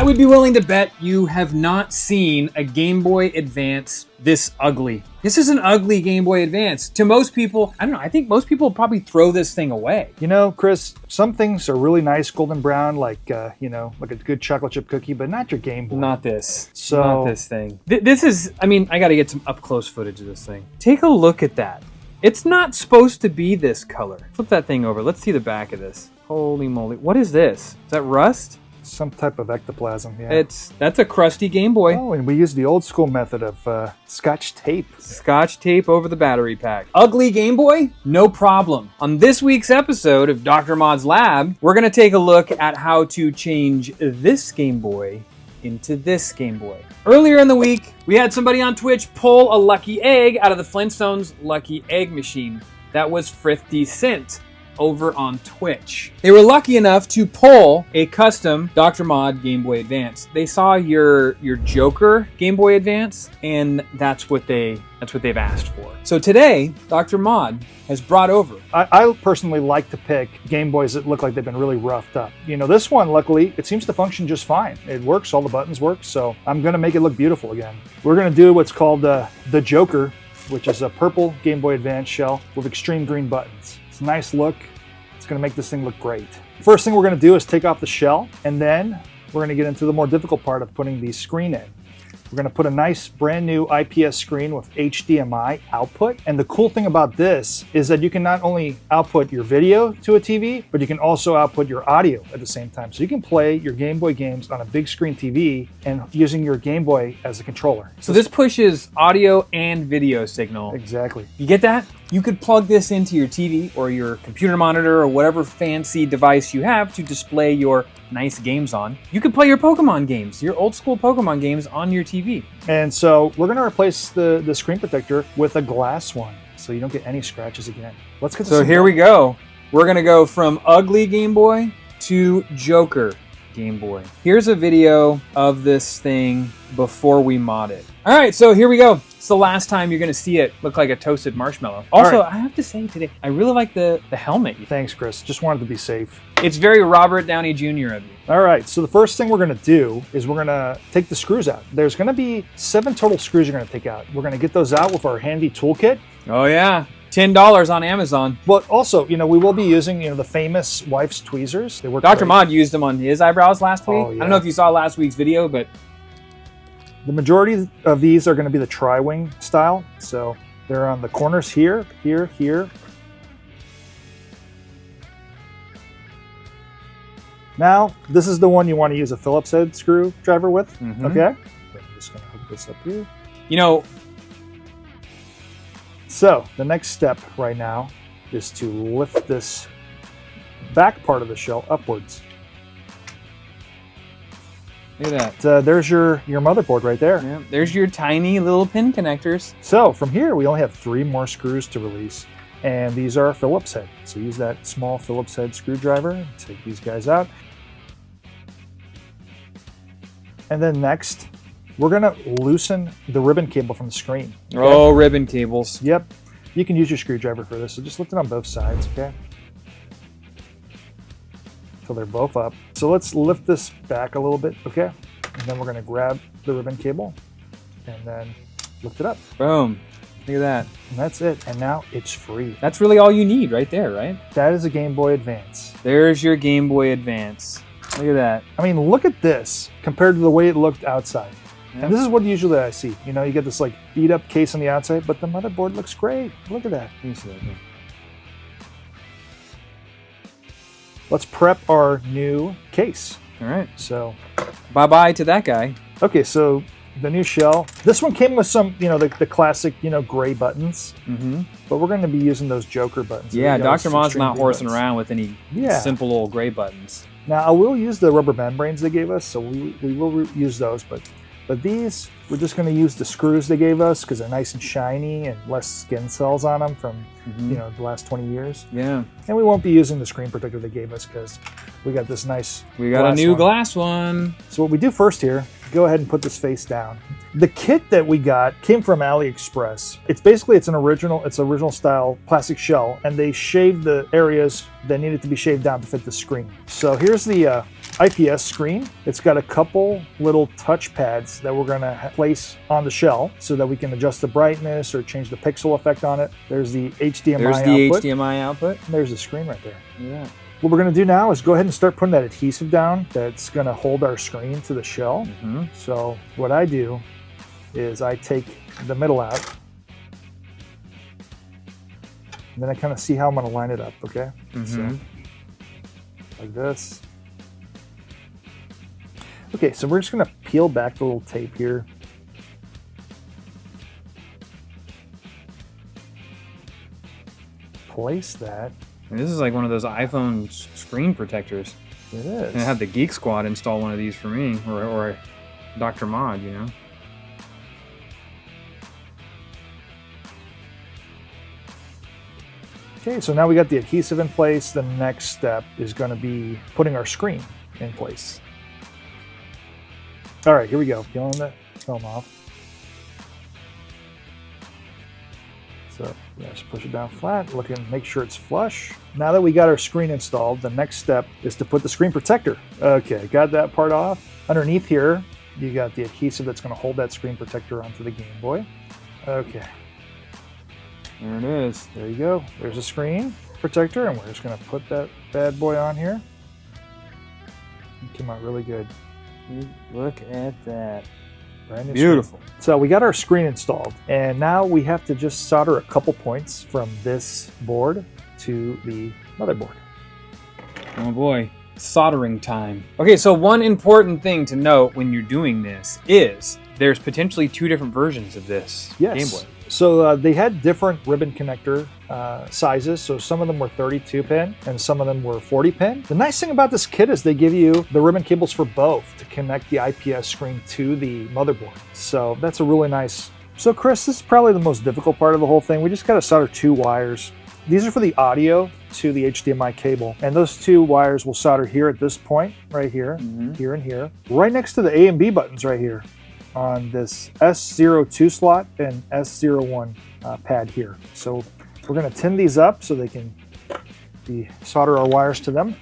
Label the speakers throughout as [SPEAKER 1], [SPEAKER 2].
[SPEAKER 1] I would be willing to bet you have not seen a Game Boy Advance this ugly. This is an ugly Game Boy Advance. To most people, I don't know, I think most people probably throw this thing away.
[SPEAKER 2] You know, Chris, some things are really nice golden brown, like, you know, like a good chocolate chip cookie, but not your Game Boy.
[SPEAKER 1] Not this.
[SPEAKER 2] So,
[SPEAKER 1] not this thing. This is, I mean, I gotta get some up close footage of this thing. Take a look at that. It's not supposed to be this color. Flip that thing over. Let's see the back of this. Holy moly. What is this? Is that rust?
[SPEAKER 2] Some type of ectoplasm, yeah.
[SPEAKER 1] That's a crusty Game Boy.
[SPEAKER 2] Oh, and we use the old school method of Scotch tape.
[SPEAKER 1] Scotch tape over the battery pack. Ugly Game Boy? No problem. On this week's episode of Dr. Mod's Lab, we're going to take a look at how to change this Game Boy into this Game Boy. Earlier in the week, we had somebody on Twitch pull a lucky egg out of the Flintstones Lucky Egg Machine. That was Frithycent over on Twitch. They were lucky enough to pull a custom Dr. Mod Game Boy Advance. They saw your Joker Game Boy Advance, and that's what they've asked for. So today, Dr. Mod has brought over.
[SPEAKER 2] I personally like to pick Game Boys that look like they've been really roughed up. You know, this one, luckily, it seems to function just fine. It works, all the buttons work, so I'm gonna make it look beautiful again. We're gonna do what's called the Joker, which is a purple Game Boy Advance shell with extreme green buttons. It's a nice look. It's gonna make this thing look great. First thing we're gonna do is take off the shell, and then we're gonna get into the more difficult part of putting the screen in. We're gonna put a nice brand new IPS screen with HDMI output. And the cool thing about this is that you can not only output your video to a TV, but you can also output your audio at the same time. So you can play your Game Boy games on a big screen TV and using your Game Boy as a controller.
[SPEAKER 1] So this pushes audio and video signal.
[SPEAKER 2] Exactly.
[SPEAKER 1] You get that? You could plug this into your TV or your computer monitor or whatever fancy device you have to display your nice games on. You could play your Pokemon games, your old school Pokemon games on your TV.
[SPEAKER 2] And so we're gonna replace the screen protector with a glass one so you don't get any scratches again. Let's get this.
[SPEAKER 1] So here we go. We're gonna go from ugly Game Boy to Joker Game Boy. Here's a video of this thing before we mod it. All right, so here we go. It's the last time you're gonna see it look like a toasted marshmallow. Also, I have to say today, I really like the helmet.
[SPEAKER 2] Thanks, Chris. Just wanted to be safe.
[SPEAKER 1] It's very Robert Downey Jr. of you.
[SPEAKER 2] All right, so the first thing we're gonna do is we're gonna take the screws out. There's gonna be 7 total screws you're gonna take out. We're gonna get those out with our handy toolkit.
[SPEAKER 1] Oh yeah, $10 on Amazon.
[SPEAKER 2] But also, you know, we will be using, you know, the famous wife's tweezers. They work
[SPEAKER 1] Dr.
[SPEAKER 2] great.
[SPEAKER 1] Mod used them on his eyebrows last week.
[SPEAKER 2] Oh, yeah.
[SPEAKER 1] I don't know if you saw last week's video, but
[SPEAKER 2] the majority of these are gonna be the tri-wing style. So they're on the corners here, here, here. Now, this is the one you want to use a Phillips head screwdriver with, okay? I'm just gonna hook this up here.
[SPEAKER 1] you know,
[SPEAKER 2] So the next step right now is to lift this back part of the shell upwards.
[SPEAKER 1] look at that.
[SPEAKER 2] There's your motherboard right there.
[SPEAKER 1] Yeah, there's your tiny little pin connectors.
[SPEAKER 2] So from here, we only have 3 more screws to release. And these are Phillips head. So use that small Phillips head screwdriver, take these guys out. And then next, we're gonna loosen the ribbon cable from the screen. Okay?
[SPEAKER 1] Oh, ribbon cables.
[SPEAKER 2] Yep. You can use your screwdriver for this, so just lift it on both sides, okay? Until they're both up. So let's lift this back a little bit, okay? And then we're gonna grab the ribbon cable and then lift it up.
[SPEAKER 1] Boom. Look at that.
[SPEAKER 2] And that's it. And now it's free.
[SPEAKER 1] That's really all you need right there, right?
[SPEAKER 2] That is a Game Boy Advance.
[SPEAKER 1] There's your Game Boy Advance. Look at that.
[SPEAKER 2] I mean, look at this compared to the way it looked outside.
[SPEAKER 1] Yep.
[SPEAKER 2] And this is what usually I see. You know, you get this like beat up case on the outside, but the motherboard looks great. Look at that.
[SPEAKER 1] Let me see that again.
[SPEAKER 2] Let's prep our new case.
[SPEAKER 1] All right.
[SPEAKER 2] So,
[SPEAKER 1] Bye-bye to that guy.
[SPEAKER 2] okay, so the new shell. This one came with some, you know, the classic, you know, gray buttons.
[SPEAKER 1] Mm-hmm.
[SPEAKER 2] But we're going to be using those Joker buttons.
[SPEAKER 1] Yeah,
[SPEAKER 2] Those
[SPEAKER 1] Dr. Mod's
[SPEAKER 2] extreme
[SPEAKER 1] not
[SPEAKER 2] green
[SPEAKER 1] horsing
[SPEAKER 2] buttons.
[SPEAKER 1] around with any simple old gray buttons.
[SPEAKER 2] Now, I will use the rubber membranes they gave us, so we will use those. But these, we're just going to use the screws they gave us because they're nice and shiny and less skin cells on them from, you know, the last 20 years.
[SPEAKER 1] Yeah.
[SPEAKER 2] And we won't be using the screen protector they gave us because we got this nice
[SPEAKER 1] We got a new glass one.
[SPEAKER 2] So what we do first here go ahead and put this face down. The kit that we got came from AliExpress. It's an original style plastic shell, and they shaved the areas that needed to be shaved down to fit the screen. So here's the IPS screen. It's got a couple little touch pads that we're gonna place on the shell so that we can adjust the brightness or change the pixel effect on it. There's the HDMI output.
[SPEAKER 1] HDMI output.
[SPEAKER 2] And there's the screen right there.
[SPEAKER 1] Yeah.
[SPEAKER 2] What we're gonna do now is go ahead and start putting that adhesive down that's gonna hold our screen to the shell. So what I do is I take the middle out, and then I kind of see how I'm gonna line it up, okay? So, like this. Okay, so we're just gonna peel back the little tape here. Place that.
[SPEAKER 1] This is like one of those iPhone screen protectors.
[SPEAKER 2] It is.
[SPEAKER 1] And I had the Geek Squad install one of these for me, or Dr. Mod, you know?
[SPEAKER 2] Okay, so now we got the adhesive in place. The next step is going to be putting our screen in place. All right, here we go. Peeling the film off. So just push it down flat, make sure it's flush. Now that we got our screen installed, the next step is to put the screen protector. Okay, got that part off. Underneath here, you got the adhesive that's going to hold that screen protector onto the Game Boy. Okay.
[SPEAKER 1] There it is.
[SPEAKER 2] There you go. There's a screen protector, and we're just going to put that bad boy on here. It came out really good.
[SPEAKER 1] Look at that.
[SPEAKER 2] Brand new
[SPEAKER 1] Beautiful.
[SPEAKER 2] Screen. So we got our screen installed, and now we have to just solder a couple points from this board to the motherboard.
[SPEAKER 1] Oh boy, soldering time. Okay, so one important thing to note when you're doing this is there's potentially two different versions of this Game Boy.
[SPEAKER 2] So they had different ribbon connector sizes. So some of them were 32 pin and some of them were 40 pin. The nice thing about this kit is they give you the ribbon cables for both to connect the IPS screen to the motherboard. So that's a really nice. So Chris, this is probably the most difficult part of the whole thing. We just got to solder two wires. These are for the audio to the HDMI cable. And those two wires will solder here at this point, right here, here and here, right next to the A and B buttons right here on this S02 slot and S01 pad here. So we're going to tin these up so they can solder our wires to them.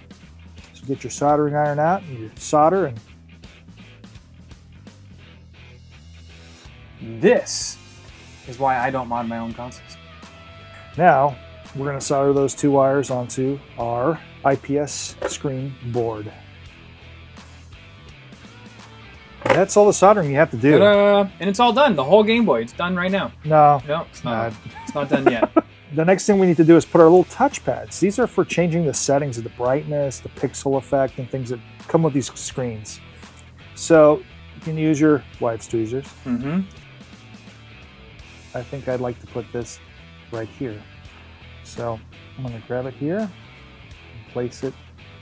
[SPEAKER 2] So get your soldering iron out and you solder. And
[SPEAKER 1] this is why I don't mod my own consoles.
[SPEAKER 2] Now we're going to solder those two wires onto our IPS screen board. And that's all the soldering you have to do.
[SPEAKER 1] Ta-da! And it's all done. The whole Game Boy. It's done right now.
[SPEAKER 2] No,
[SPEAKER 1] it's not. It's not done yet.
[SPEAKER 2] The next thing we need to do is put our little touch pads. These are for changing the settings of the brightness, the pixel effect, and things that come with these screens. So you can use your wide tweezers. I think I'd like to put this right here. So I'm going to grab it here and place it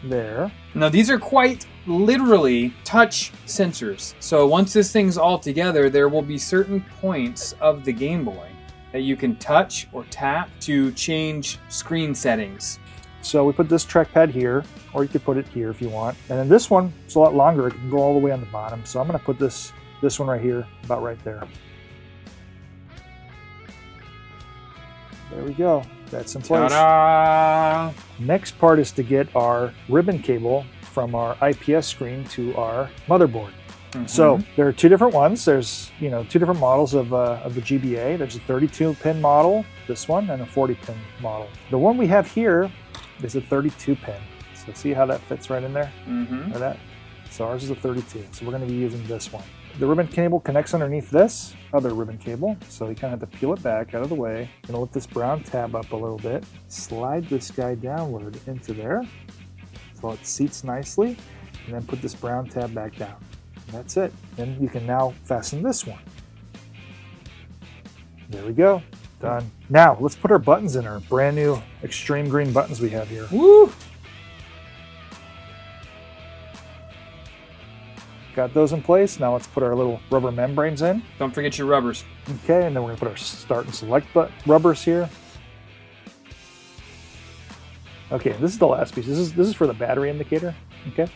[SPEAKER 2] there.
[SPEAKER 1] Now these are quite literally touch sensors. So once this thing's all together, there will be certain points of the Game Boy that you can touch or tap to change screen settings.
[SPEAKER 2] So we put this trackpad here, or you could put it here if you want. And then this one is a lot longer. It can go all the way on the bottom. So I'm going to put this one right here, about right there. There we go. That's in place.
[SPEAKER 1] Ta-da!
[SPEAKER 2] Next part is to get our ribbon cable from our IPS screen to our motherboard. So there are two different ones. There's two different models of the GBA. There's a 32-pin model, this one, and a 40-pin model. The one we have here is a 32-pin. So see how that fits right in there? Like that. So ours is a 32. So we're going to be using this one. The ribbon cable connects underneath this other ribbon cable. So you kind of have to peel it back out of the way. I'm going to lift this brown tab up a little bit. Slide this guy downward into there so it seats nicely. And then put this brown tab back down. That's it. Then you can now fasten this one. There we go. Done. Now let's put our buttons in, our brand new extreme green buttons we have here.
[SPEAKER 1] Woo!
[SPEAKER 2] Got those in place. Now let's put our little rubber membranes in.
[SPEAKER 1] Don't forget your rubbers.
[SPEAKER 2] Okay, and then we're gonna put our start and select rubbers here. Okay, this is the last piece. This is for the battery indicator. Okay.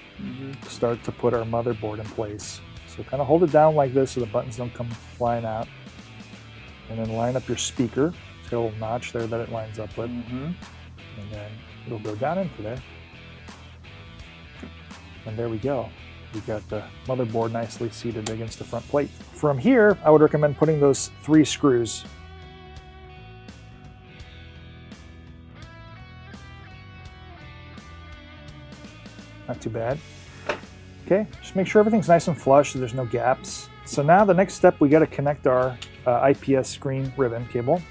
[SPEAKER 2] Start to put our motherboard in place. So kind of hold it down like this so the buttons don't come flying out. And then line up your speaker. It's got a little notch there that it lines up with. And then it'll go down into there. And there we go. We've got the motherboard nicely seated against the front plate. From here, I would recommend putting those 3 screws. Not too bad. Okay, just make sure everything's nice and flush so there's no gaps. So now the next step, we got to connect our IPS screen ribbon cable.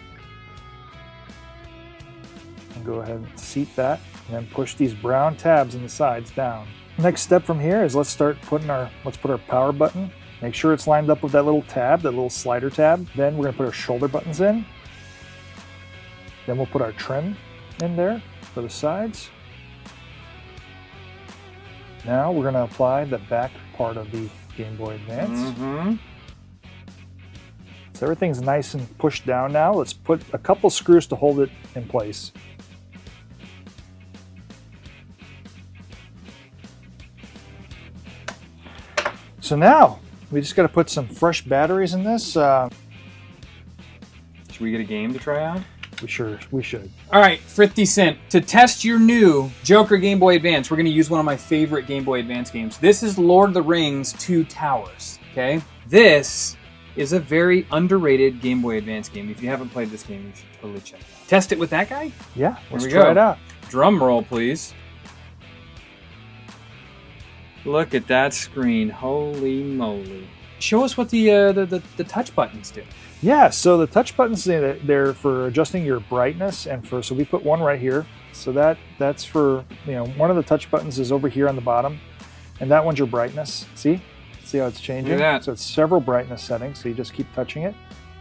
[SPEAKER 2] And go ahead and seat that, and then push these brown tabs in the sides down. Next step from here is let's put our power button. Make sure it's lined up with that little tab, that little slider tab. Then we're gonna put our shoulder buttons in. Then we'll put our trim in there for the sides. Now we're gonna apply the back part of the Game Boy Advance. So everything's nice and pushed down now. Let's put a couple screws to hold it in place. So now we just got to put some fresh batteries in this.
[SPEAKER 1] Should we get a game to try out?
[SPEAKER 2] We should.
[SPEAKER 1] All right, Frithycent, to test your new Joker Game Boy Advance, we're going to use one of my favorite Game Boy Advance games. This is Lord of the Rings 2 Towers, okay? This is a very underrated Game Boy Advance game. If you haven't played this game, you should totally check it out. Test it with that guy?
[SPEAKER 2] Yeah, let's try it out.
[SPEAKER 1] Drum roll, please. Look at that screen. Holy moly. Show us what the touch buttons do.
[SPEAKER 2] Yeah, so the touch buttons, they're for adjusting your brightness, and so we put one right here. So that's for, one of the touch buttons is over here on the bottom, and that one's your brightness. See how it's changing?
[SPEAKER 1] Look at that.
[SPEAKER 2] So it's several brightness settings, so you just keep touching it.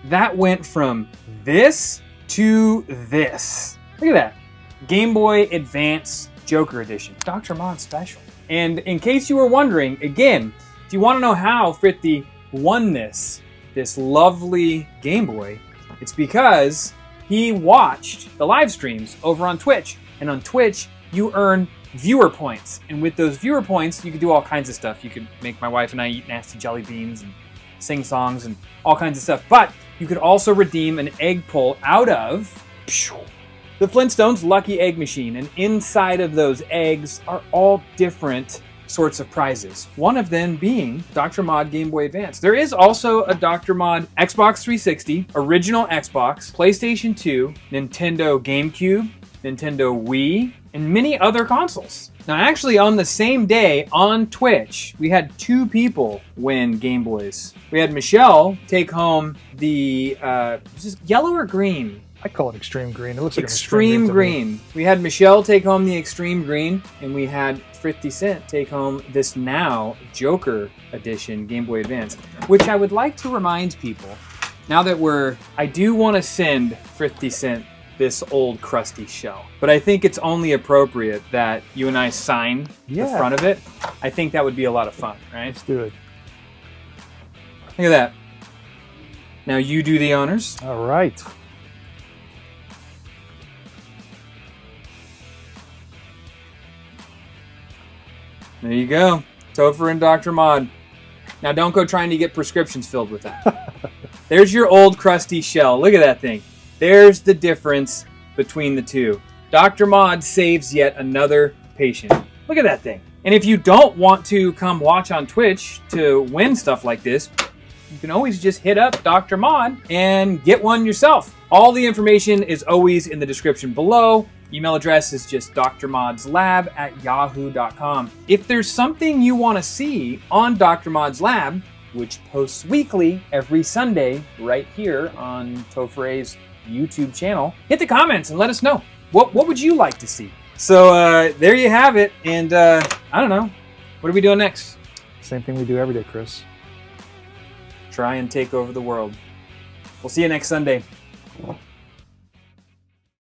[SPEAKER 1] That went from this to this. Look at that. Game Boy Advance Joker Edition. Dr. Mod Special. And in case you were wondering, again, if you want to know how Frithy won this lovely Game Boy, it's because he watched the live streams over on Twitch. And on Twitch, you earn viewer points. And with those viewer points, you could do all kinds of stuff. You could make my wife and I eat nasty jelly beans and sing songs and all kinds of stuff. But you could also redeem an egg pull out of the Flintstones Lucky Egg Machine. And inside of those eggs are all different sorts of prizes. One of them being Dr. Mod Game Boy Advance. There is also a Dr. Mod Xbox 360, original Xbox, PlayStation 2, Nintendo GameCube, Nintendo Wii, and many other consoles. Now actually on the same day on Twitch, we had 2 people win Game Boys. We had Michelle take home the, is this yellow or green?
[SPEAKER 2] I call it extreme green. It looks like
[SPEAKER 1] extreme green. We had Michelle take home the extreme green, and we had Frithycent take home this now Joker Edition Game Boy Advance, which I would like to remind people, now that I do want to send Frithycent this old crusty shell, but I think it's only appropriate that you and I sign the front of it. I think that would be a lot of fun, right?
[SPEAKER 2] Let's do it.
[SPEAKER 1] Look at that. Now you do the honors.
[SPEAKER 2] All right.
[SPEAKER 1] There you go. Tofer and Dr. Mod. Now don't go trying to get prescriptions filled with that. There's your old crusty shell. Look at that thing. There's the difference between the two. Dr. Mod saves yet another patient. Look at that thing. And if you don't want to come watch on Twitch to win stuff like this, you can always just hit up Dr. Mod and get one yourself. All the information is always in the description below. Email address is just drmodslab@yahoo.com. If there's something you want to see on Dr. Mod's Lab, which posts weekly every Sunday right here on Tofer.A's YouTube channel, hit the comments and let us know. What would you like to see? So there you have it. And I don't know. What are we doing next?
[SPEAKER 2] Same thing we do every day, Chris.
[SPEAKER 1] Try and take over the world. We'll see you next Sunday.